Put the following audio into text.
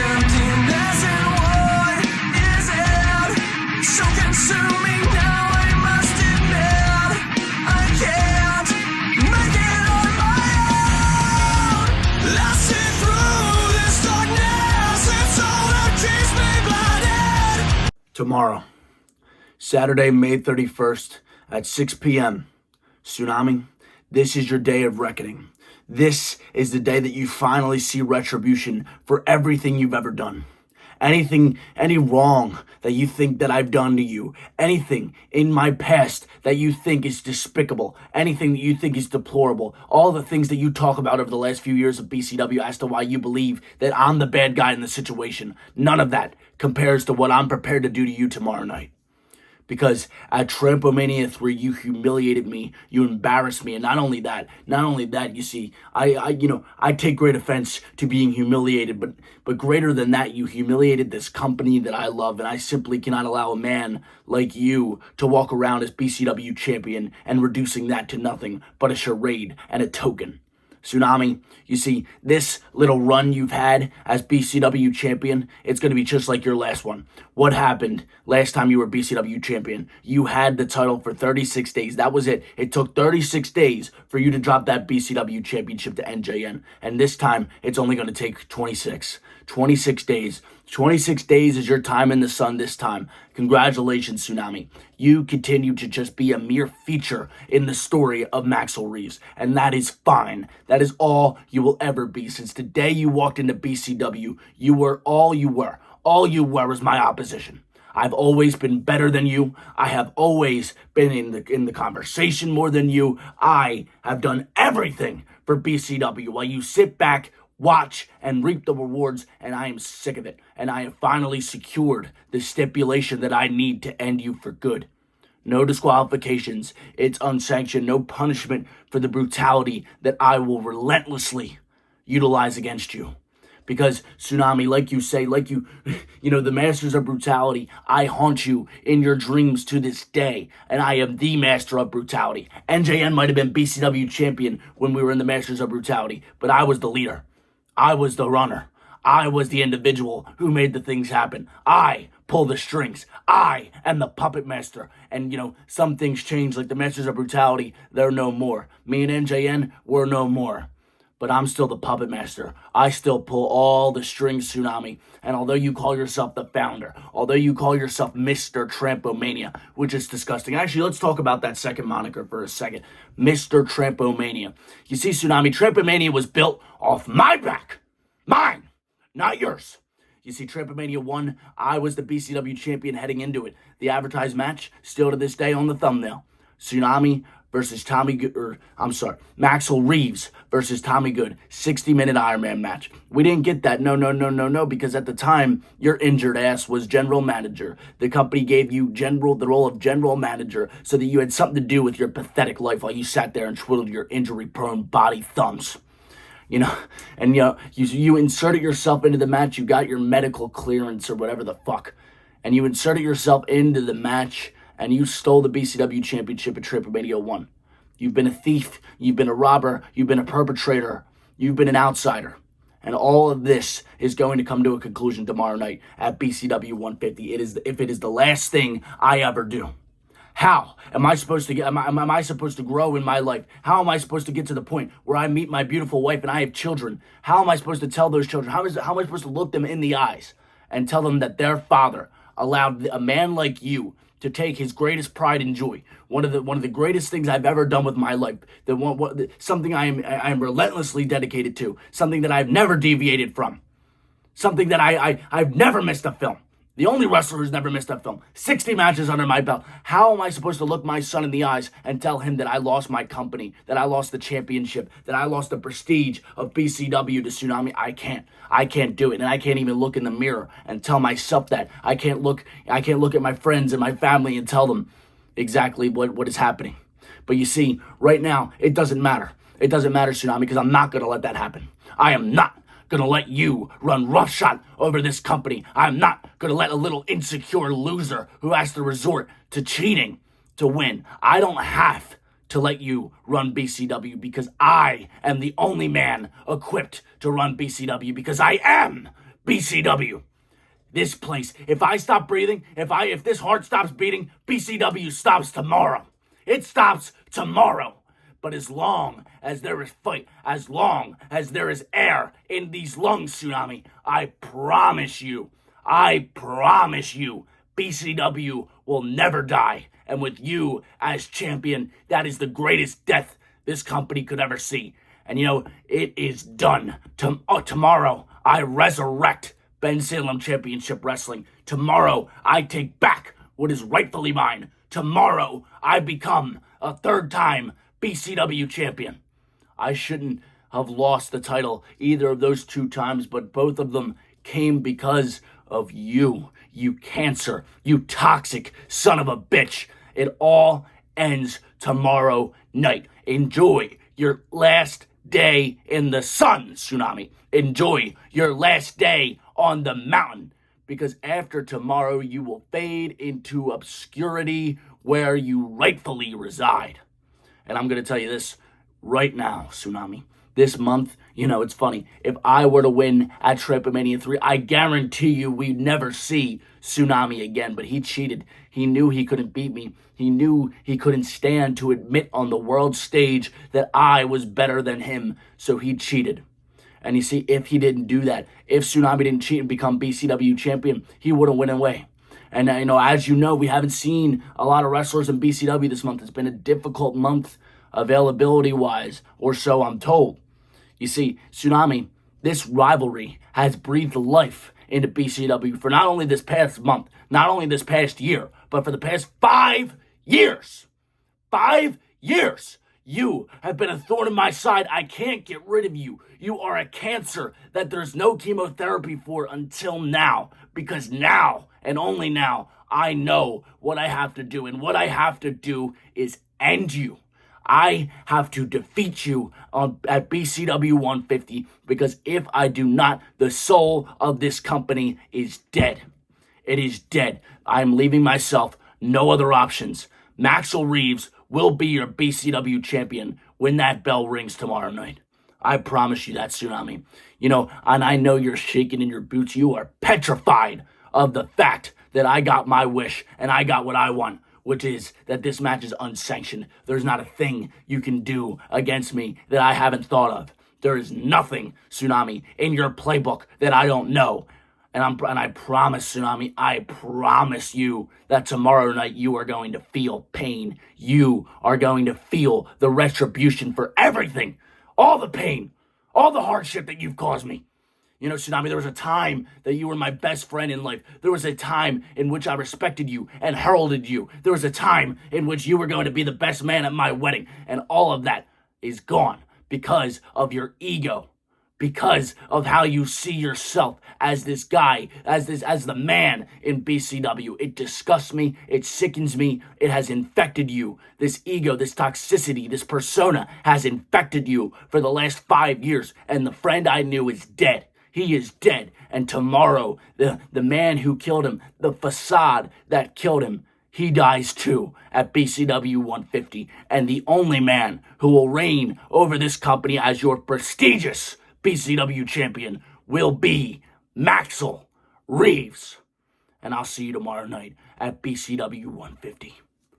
Emptiness and what is it? So consuming now, I must admit I can't make it on my own. Lasting through this darkness, it's all that keeps me blinded. Tomorrow, Saturday, May 31st at 6 p.m. Tsunami, this is your day of reckoning. This is the day that you finally see retribution for everything you've ever done. Any wrong that you think that I've done to you, anything in my past that you think is despicable, anything that you think is deplorable, all the things that you talk about over the last few years of BCW as to why you believe that I'm the bad guy in the situation, none of that compares to what I'm prepared to do to you tomorrow night. Because at Trampomania 3, you humiliated me, you embarrassed me, and not only that, you see, I take great offense to being humiliated, but greater than that, you humiliated this company that I love, and I simply cannot allow a man like you to walk around as BCW champion and reducing that to nothing but a charade and a token. Tsunami, you see, this little run you've had as BCW champion, it's going to be just like your last one. What happened last time you were BCW champion? You had the title for 36 days. That was it. It took 36 days for you to drop that BCW championship to NJN. And this time, it's only going to take 26. 26 days. 26 days is your time in the sun this time. Congratulations, Tsunami. You continue to just be a mere feature in the story of Maxel Reeves, and that is fine. That is all you will ever be. Since the day you walked into BCW, you were all you were. All you were was my opposition. I've always been better than you. I have always been in the conversation more than you. I have done everything for BCW while you sit back, watch, and reap the rewards, and I am sick of it. And I have finally secured the stipulation that I need to end you for good. No disqualifications. It's unsanctioned. No punishment for the brutality that I will relentlessly utilize against you. Because, Tsunami, like you say, the masters of brutality, I haunt you in your dreams to this day, and I am the master of brutality. NJN might have been BCW champion when we were in the masters of brutality, but I was the leader. I was the runner. I was the individual who made the things happen. I pull the strings. I am the puppet master. And, some things change, like the masters of brutality, they're no more. Me and NJN, we're no more. But I'm still the puppet master. I still pull all the strings, Tsunami. And although you call yourself the founder, although you call yourself Mr. Trampomania, which is disgusting. Actually, let's talk about that second moniker for a second. Mr. Trampomania. You see, Tsunami, Trampomania was built off my back. Mine, not yours. You see, Trampomania 1, I was the BCW champion heading into it. The advertised match, still to this day on the thumbnail. Tsunami versus Maxel Reeves versus Tommy Good, 60-minute Iron Man match. We didn't get that, no, because at the time, your injured ass was general manager. The company gave you the role of general manager so that you had something to do with your pathetic life while you sat there and twiddled your injury-prone body thumbs. You inserted yourself into the match, you got your medical clearance or whatever the fuck, and you inserted yourself into the match, and you stole the BCW championship at Trampomania 1. You've been a thief, you've been a robber, you've been a perpetrator, you've been an outsider. And all of this is going to come to a conclusion tomorrow night at BCW 150. If it is the last thing I ever do. How am I supposed to am I supposed to grow in my life? How am I supposed to get to the point where I meet my beautiful wife and I have children? How am I supposed to tell those children? How am I supposed to look them in the eyes and tell them that their father allowed a man like you to take his greatest pride and joy, one of the greatest things I've ever done with my life, something I am relentlessly dedicated to, something that I've never deviated from, something that I've never missed a film. The only wrestler who's never missed a film. 60 matches under my belt. How am I supposed to look my son in the eyes and tell him that I lost my company, that I lost the championship, that I lost the prestige of BCW to Tsunami? I can't do it. And I can't even look in the mirror and tell myself that. I can't look at my friends and my family and tell them exactly what is happening. But you see, right now, it doesn't matter. It doesn't matter, Tsunami, because I'm not going to let that happen. I am not gonna let you run roughshod over this company. I'm not gonna let a little insecure loser who has to resort to cheating to win. I don't have to let you run BCW because I am the only man equipped to run BCW because I am BCW. This place, if I stop breathing, if this heart stops beating, BCW stops tomorrow. It stops tomorrow. But as long as there is fight, as long as there is air in these lungs, Tsunami, I promise you, BCW will never die. And with you as champion, that is the greatest death this company could ever see. And it is done. Tomorrow, I resurrect Ben Salem Championship Wrestling. Tomorrow, I take back what is rightfully mine. Tomorrow, I become a third-time BCW champion. I shouldn't have lost the title either of those 2 times, but both of them came because of you cancer, you toxic son of a bitch. It all ends tomorrow night. Enjoy your last day in the sun, Tsunami. Enjoy your last day on the mountain, because after tomorrow you will fade into obscurity where you rightfully reside. And I'm going to tell you this right now, Tsunami. This month, it's funny. If I were to win at Tripomania 3, I guarantee you we'd never see Tsunami again. But he cheated. He knew he couldn't beat me. He knew he couldn't stand to admit on the world stage that I was better than him. So he cheated. And you see, if he didn't do that, if Tsunami didn't cheat and become BCW champion, he would have went away. And, as you know, we haven't seen a lot of wrestlers in BCW this month. It's been a difficult month availability-wise, or so I'm told. You see, Tsunami, this rivalry has breathed life into BCW for not only this past month, not only this past year, but for the past 5 years. 5 years. You have been a thorn in my side. I can't get rid of you. You are a cancer that there's no chemotherapy for until now. Because now, and only now, I know what I have to do. And what I have to do is end you. I have to defeat you at BCW 150, because if I do not, the soul of this company is dead. It is dead. I'm leaving myself no other options. Maxel Reeves will be your BCW champion when that bell rings tomorrow night. I promise you that, Tsunami. And I know you're shaking in your boots. You are petrified of the fact that I got my wish and I got what I want, which is that this match is unsanctioned. There's not a thing you can do against me that I haven't thought of. There is nothing, Tsunami, in your playbook that I don't know. And I promise, Tsunami, I promise you that tomorrow night you are going to feel pain. You are going to feel the retribution for everything. All the pain, all the hardship that you've caused me. Tsunami, there was a time that you were my best friend in life. There was a time in which I respected you and heralded you. There was a time in which you were going to be the best man at my wedding. And all of that is gone because of your ego. Because of how you see yourself as this guy, as the man in BCW. It disgusts me. It sickens me. It has infected you. This ego, this toxicity, this persona has infected you for the last 5 years. And the friend I knew is dead. He is dead. And tomorrow, the man who killed him, the facade that killed him, he dies too at BCW 150. And the only man who will reign over this company as your prestigious BCW champion will be Maxel Reeves. And I'll see you tomorrow night at BCW 150.